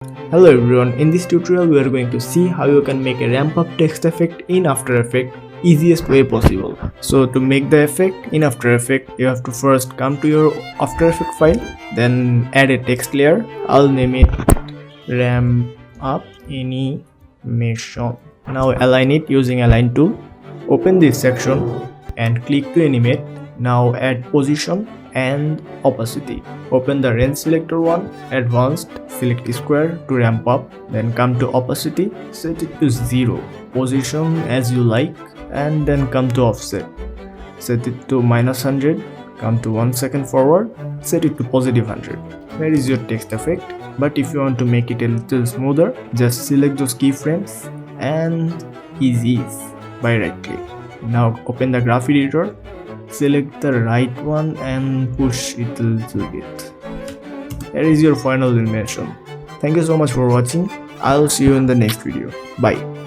Hello everyone, in this tutorial we are going to see how you can make a ramp up text effect in After Effects easiest way possible. So to make the effect in After Effects, you have to first come to your After Effects file, then add a text layer. I'll name it ramp up animation. Now align it using align tool. Open this section and click to animate. Now add position and opacity. Open the range selector one, advanced, select square to ramp up, then come to opacity, set it to 0, position as you like, and then come to offset, set it to -100, come to 1 second forward, set it to +100. Here is your text effect, but if you want to make it a little smoother, just select those keyframes and ease by right click. Now open the graph editor, select the right one and push it a little bit. Here is your final animation. Thank you so much for watching. I'll see you in the next video. Bye.